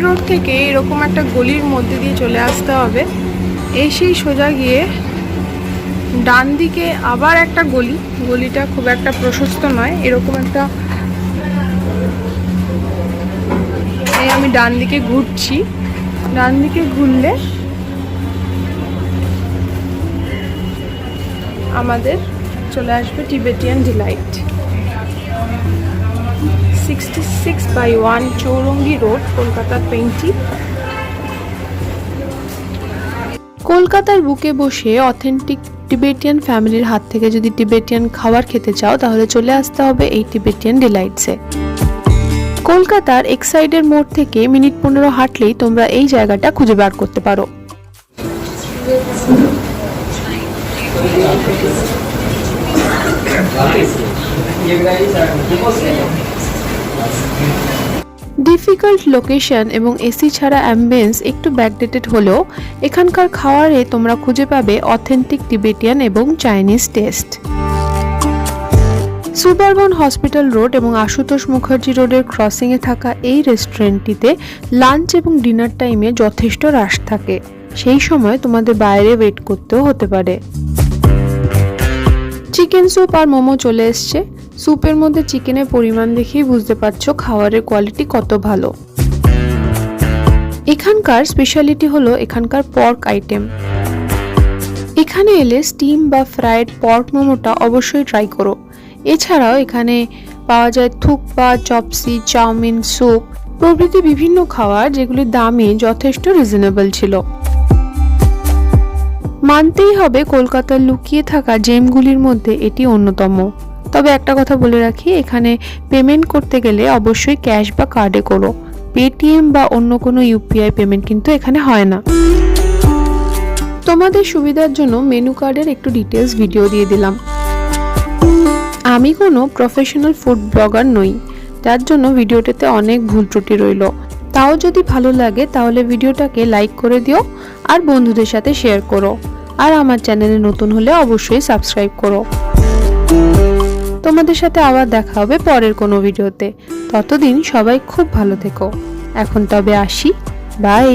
Road থেকে এরকম একটা গলির মধ্যে দিয়ে চলে আসতে হবে। এসেই সোজা গিয়ে ডান দিকে আবার একটা গলি, গলিটা খুব একটা প্রশস্ত নয়, এরকম একটা, এই আমি ডান দিকে ঘুরছি, ডান দিকে ঘুরলে আমাদের চলে আসবে টিবেটিয়ান ডিলাইট, 66/1 চৌরঙ্গি রোড, কলকাতার 20। কলকাতার বুকে বসে অথেন্টিক টিবেটিয়ান ফ্যামিলির হাত থেকে যদি টিবেটিয়ান খাবার খেতে চাও তাহলে চলে আসতে হবে এই টিবেটিয়ান ডিলাইটসে। কলকাতার এক্সাইডের মোড় থেকে মিনিট 15 হাঁটলেই তোমরা এই জায়গাটা খুঁজে বার করতে পারো। ডিফিকাল্ট লোকেশন এবং এসি ছাড়া অ্যাম্বিয়েন্স একটু ব্যাকডেটেড হলেও এখানকার খাওয়ারে তোমরা খুঁজে পাবে অথেন্টিক টিবেটিয়ান এবং চাইনিজ টেস্ট। সুবারবন হসপিটাল রোড এবং আশুতোষ মুখার্জি রোডের ক্রসিংয়ে থাকা এই রেস্টুরেন্টটিতে লাঞ্চ এবং ডিনার টাইমে যথেষ্ট রাশ থাকে, সেই সময় তোমাদের বাইরে ওয়েট করতেও হতে পারে। চিকেন স্যুপ আর মোমো চলে এসছে। স্যুপের মধ্যে চিকেনের পরিমাণ দেখেই বুঝতে পারছো খাবারের কোয়ালিটি কত ভালো। এখানকার স্পেশালিটি হলো এখানকার পর্ক আইটেম। এখানে এলে স্টিম বা ফ্রাইড পর্ক মোমোটা অবশ্যই ট্রাই করো। এছাড়াও এখানে পাওয়া যায় থুকপা, চপসি, চাউমিন, স্যুপ প্রভৃতি বিভিন্ন খাবার, যেগুলির দামই যথেষ্ট রিজনেবল ছিল। মানতেই হবে কলকাতার লুকিয়ে থাকা জেমগুলির মধ্যে এটি অন্যতম। তবে একটা কথা বলে রাখি, এখানে পেমেন্ট করতে গেলে অবশ্যই ক্যাশ বা কার্ডে করো, পেটিএম বা অন্য কোনো ইউপিআই পেমেন্ট কিন্তু এখানে হয় না। তোমাদের সুবিধার জন্য মেনু কার্ডের একটু ডিটেলস ভিডিও দিয়ে দিলাম। আমি কোনো প্রফেশনাল ফুড ব্লগার নই, যার জন্য ভিডিওটাতে অনেক ভুল ত্রুটি রইল। তাও যদি ভালো লাগে তাহলে ভিডিওটাকে লাইক করে দিও আর বন্ধুদের সাথে শেয়ার করো, আর আমার চ্যানেলে নতুন হলে অবশ্যই সাবস্ক্রাইব করো। তোমাদের সাথে আবার দেখা হবে পরের কোনো ভিডিওতে। ততদিন সবাই খুব ভালো থেকো। এখন তবে আসি, বাই।